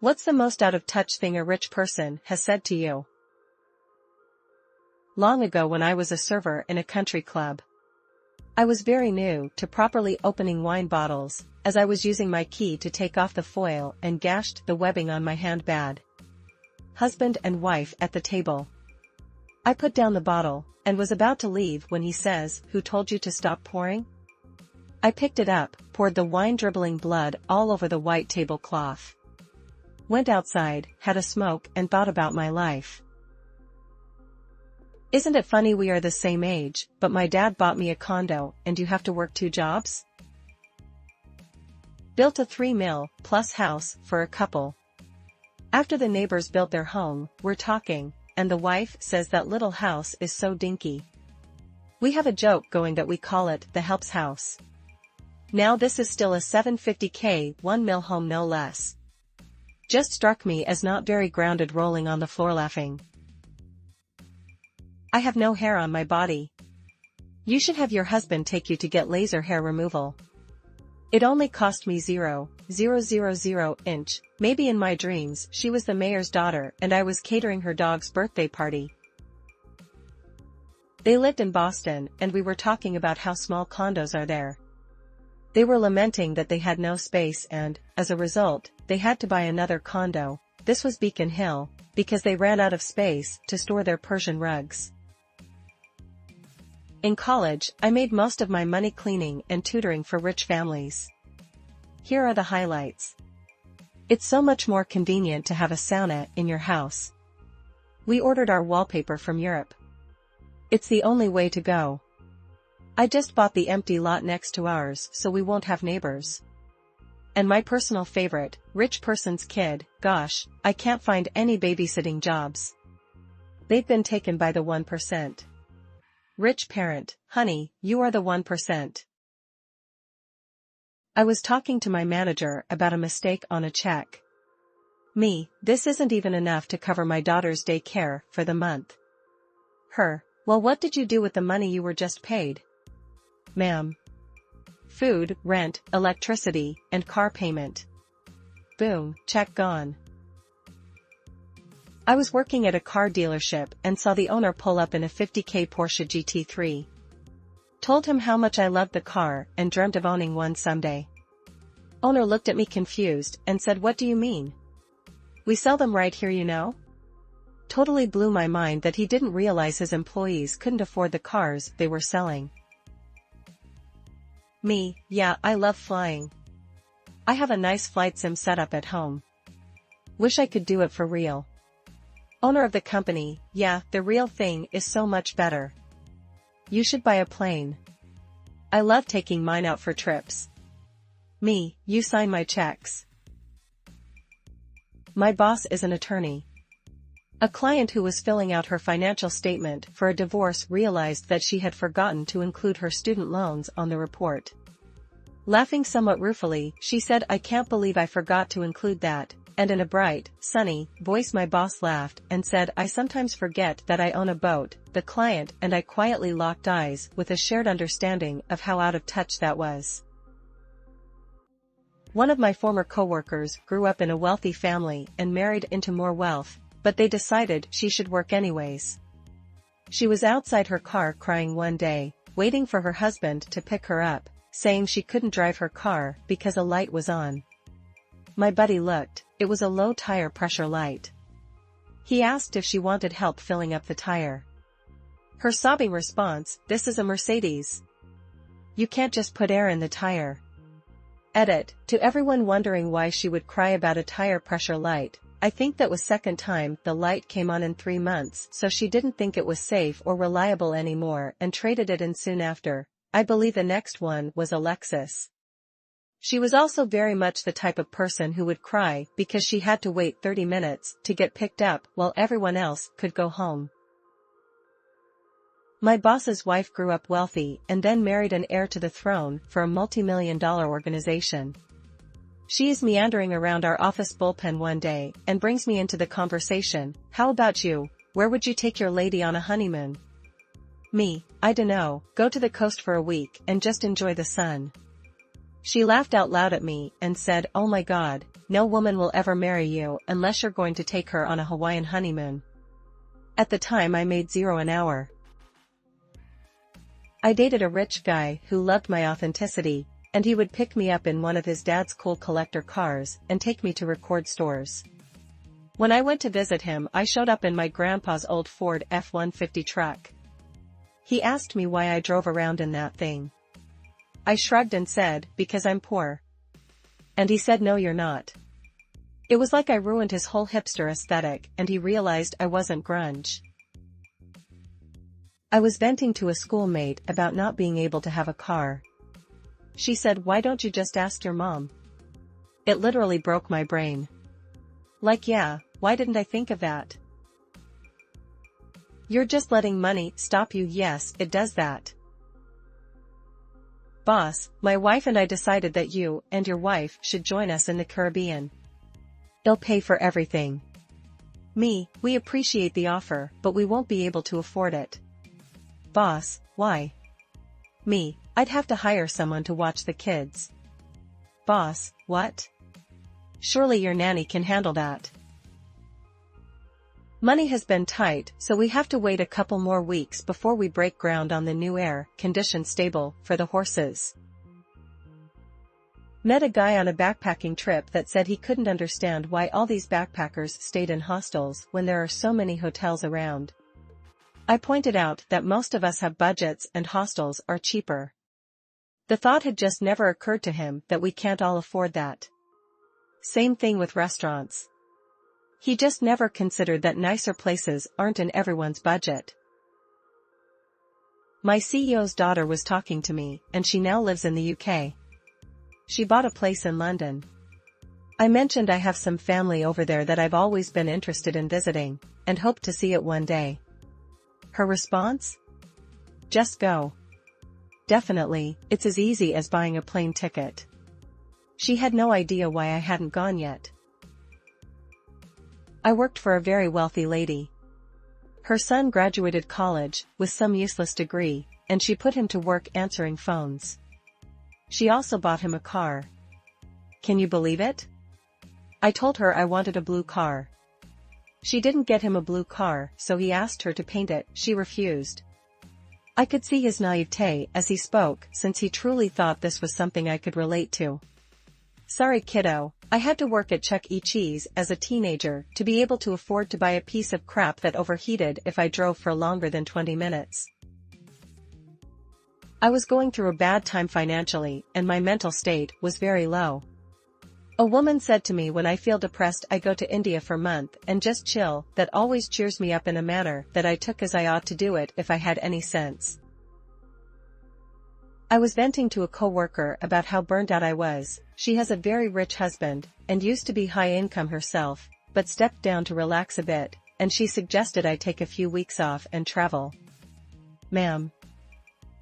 What's the most out-of-touch thing a rich person has said to you? Long ago when I was a server in a country club, I was very new to properly opening wine bottles, as I was using my key to take off the foil and gashed the webbing on my hand bad. Husband and wife at the table. I put down the bottle, and was about to leave when he says, "Who told you to stop pouring?" I picked it up, poured the wine, dribbling blood all over the white tablecloth. Went outside, had a smoke, and thought about my life. Isn't it funny we are the same age, but my dad bought me a condo, and you have to work 2 jobs? Built a 3 mil plus house for a couple. After the neighbors built their home, we're talking, and the wife says that little house is so dinky. We have a joke going that we call it the helps house. Now this is still a $750K 1 mil home, no less. Just struck me as not very grounded, rolling on the floor laughing. I have no hair on my body. You should have your husband take you to get laser hair removal. It only cost me 0.000 inch. Maybe in my dreams she was the mayor's daughter and I was catering her dog's birthday party. They lived in Boston and we were talking about how small condos are there. They were lamenting that they had no space and, as a result, they had to buy another condo. This was Beacon Hill, because they ran out of space to store their Persian rugs. In college, I made most of my money cleaning and tutoring for rich families. Here are the highlights. It's so much more convenient to have a sauna in your house. We ordered our wallpaper from Europe. It's the only way to go. I just bought the empty lot next to ours so we won't have neighbors. And my personal favorite, rich person's kid. Gosh, I can't find any babysitting jobs. They've been taken by the 1%. Rich parent, honey, you are the 1%. I was talking to my manager about a mistake on a check. Me, this isn't even enough to cover my daughter's daycare for the month. Her, well, what did you do with the money you were just paid? Ma'am. Food, rent, electricity, and car payment. Boom, check gone. I was working at a car dealership and saw the owner pull up in a $50K Porsche GT3. Told him how much I loved the car and dreamt of owning one someday. Owner looked at me confused and said, "What do you mean? We sell them right here, you know?" Totally blew my mind that he didn't realize his employees couldn't afford the cars they were selling. Me, yeah, I love flying. I have a nice flight sim setup at home. Wish I could do it for real. Owner of the company, yeah, the real thing is so much better. You should buy a plane. I love taking mine out for trips. Me, you sign my checks. My boss is an attorney. A client who was filling out her financial statement for a divorce realized that she had forgotten to include her student loans on the report. Laughing somewhat ruefully, she said, "I can't believe I forgot to include that," and in a bright, sunny voice my boss laughed and said, "I sometimes forget that I own a boat." The client and I quietly locked eyes with a shared understanding of how out of touch that was. One of my former coworkers grew up in a wealthy family and married into more wealth, but they decided she should work anyways. She was outside her car crying one day, waiting for her husband to pick her up, saying she couldn't drive her car because a light was on. My buddy looked, it was a low tire pressure light. He asked if she wanted help filling up the tire. Her sobbing response, "This is a Mercedes. You can't just put air in the tire." Edit, to everyone wondering why she would cry about a tire pressure light, I think that was second time the light came on in 3 months, so she didn't think it was safe or reliable anymore and traded it in soon after. I believe the next one was a Lexus. She was also very much the type of person who would cry because she had to wait 30 minutes to get picked up while everyone else could go home. My boss's wife grew up wealthy and then married an heir to the throne for a multi-million-dollar organization. She is meandering around our office bullpen one day and brings me into the conversation. "How about you? Where would you take your lady on a honeymoon?" Me, I dunno, go to the coast for a week and just enjoy the sun. She laughed out loud at me and said, oh my god, no woman will ever marry you unless you're going to take her on a Hawaiian honeymoon. At the time I made $0 an hour. I dated a rich guy who loved my authenticity, and he would pick me up in one of his dad's cool collector cars and take me to record stores. When I went to visit him, I showed up in my grandpa's old Ford F-150 truck. He asked me why I drove around in that thing. I shrugged and said, because I'm poor. And he said, no, you're not. It was like I ruined his whole hipster aesthetic, and he realized I wasn't grunge. I was venting to a schoolmate about not being able to have a car. She said, why don't you just ask your mom? It literally broke my brain. Like, yeah, why didn't I think of that? You're just letting money stop you. Yes, it does that. Boss, my wife and I decided that you and your wife should join us in the Caribbean. They'll pay for everything. Me, we appreciate the offer, but we won't be able to afford it. Boss, why? Me, I'd have to hire someone to watch the kids. Boss, what? Surely your nanny can handle that. Money has been tight, so we have to wait a couple more weeks before we break ground on the new air-conditioned stable for the horses. Met a guy on a backpacking trip that said he couldn't understand why all these backpackers stayed in hostels when there are so many hotels around. I pointed out that most of us have budgets and hostels are cheaper. The thought had just never occurred to him that we can't all afford that. Same thing with restaurants. He just never considered that nicer places aren't in everyone's budget. My CEO's daughter was talking to me, and she now lives in the UK. She bought a place in London. I mentioned I have some family over there that I've always been interested in visiting, and hope to see it one day. Her response? Just go. Definitely, it's as easy as buying a plane ticket. She had no idea why I hadn't gone yet. I worked for a very wealthy lady. Her son graduated college with some useless degree, and she put him to work answering phones. She also bought him a car. Can you believe it? I told her I wanted a blue car. She didn't get him a blue car, so he asked her to paint it. She refused. I could see his naivete as he spoke, since he truly thought this was something I could relate to. Sorry kiddo, I had to work at Chuck E. Cheese as a teenager to be able to afford to buy a piece of crap that overheated if I drove for longer than 20 minutes. I was going through a bad time financially, and my mental state was very low. A woman said to me when I feel depressed I go to India for a month and just chill. That always cheers me up in a manner that I took as I ought to do it if I had any sense. I was venting to a coworker about how burnt out I was. She has a very rich husband, and used to be high income herself, but stepped down to relax a bit, and she suggested I take a few weeks off and travel. Ma'am,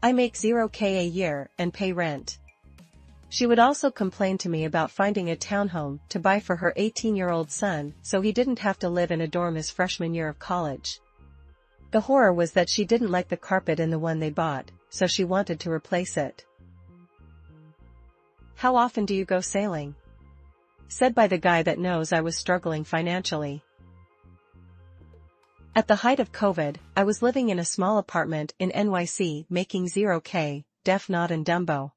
I make $0K a year and pay rent. She would also complain to me about finding a townhome to buy for her 18-year-old son so he didn't have to live in a dorm his freshman year of college. The horror was that she didn't like the carpet in the one they bought, so she wanted to replace it. How often do you go sailing? Said by the guy that knows I was struggling financially. At the height of COVID, I was living in a small apartment in NYC making $0K, deaf, not and Dumbo.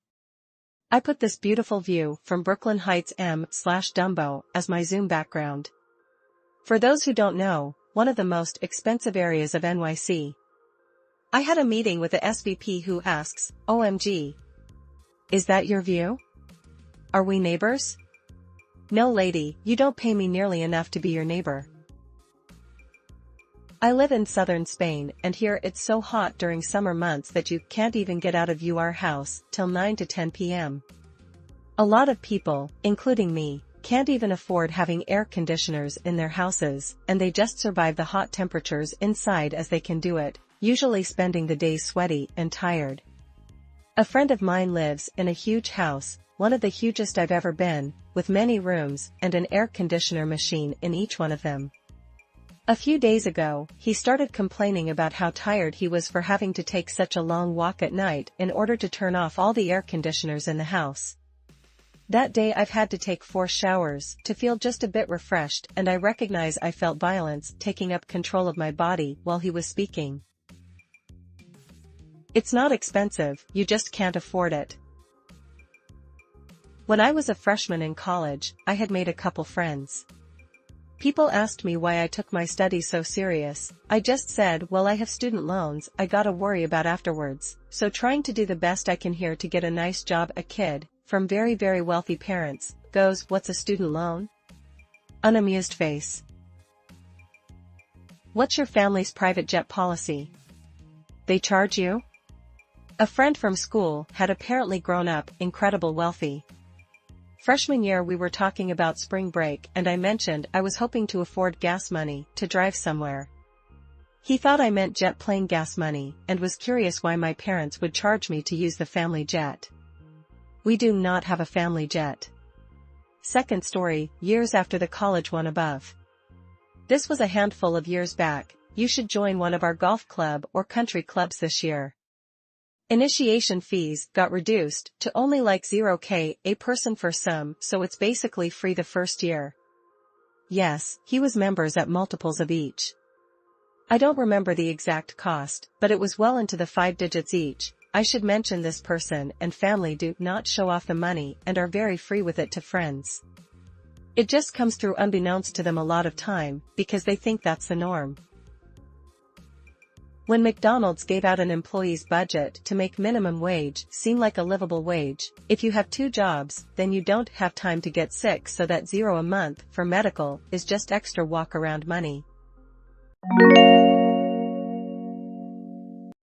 I put this beautiful view from Brooklyn Heights M/Dumbo as my Zoom background. For those who don't know, one of the most expensive areas of NYC. I had a meeting with the SVP who asks, OMG. Is that your view? Are we neighbors? No lady, you don't pay me nearly enough to be your neighbor. I live in southern Spain, and here it's so hot during summer months that you can't even get out of your house till 9 to 10 p.m. A lot of people, including me, can't even afford having air conditioners in their houses, and they just survive the hot temperatures inside as they can do it, usually spending the days sweaty and tired. A friend of mine lives in a huge house, one of the hugest I've ever been, with many rooms and an air conditioner machine in each one of them. A few days ago, he started complaining about how tired he was for having to take such a long walk at night in order to turn off all the air conditioners in the house. That day I've had to take 4 showers to feel just a bit refreshed, and I recognize I felt violence taking up control of my body while he was speaking. It's not expensive, you just can't afford it. When I was a freshman in college, I had made a couple friends. People asked me why I took my studies so serious. I just said, well, I have student loans I gotta worry about afterwards, so trying to do the best I can here to get a nice job. A kid from very very wealthy parents goes, what's a student loan? Unamused face. What's your family's private jet policy? They charge you? A friend from school had apparently grown up incredible wealthy. Freshman year we were talking about spring break and I mentioned I was hoping to afford gas money to drive somewhere. He thought I meant jet plane gas money and was curious why my parents would charge me to use the family jet. We do not have a family jet. Second story, years after the college one above. This was a handful of years back. You should join one of our golf club or country clubs this year. Initiation fees got reduced to only like 0k a person for some, so it's basically free the first year. Yes, he was members at multiples of each. I don't remember the exact cost, but it was well into the 5 digits each. I should mention this person and family do not show off the money and are very free with it to friends. It just comes through unbeknownst to them a lot of time, because they think that's the norm. When McDonald's gave out an employee's budget to make minimum wage seem like a livable wage, if you have 2 jobs, then you don't have time to get sick, so that $0 a month for medical is just extra walk-around money.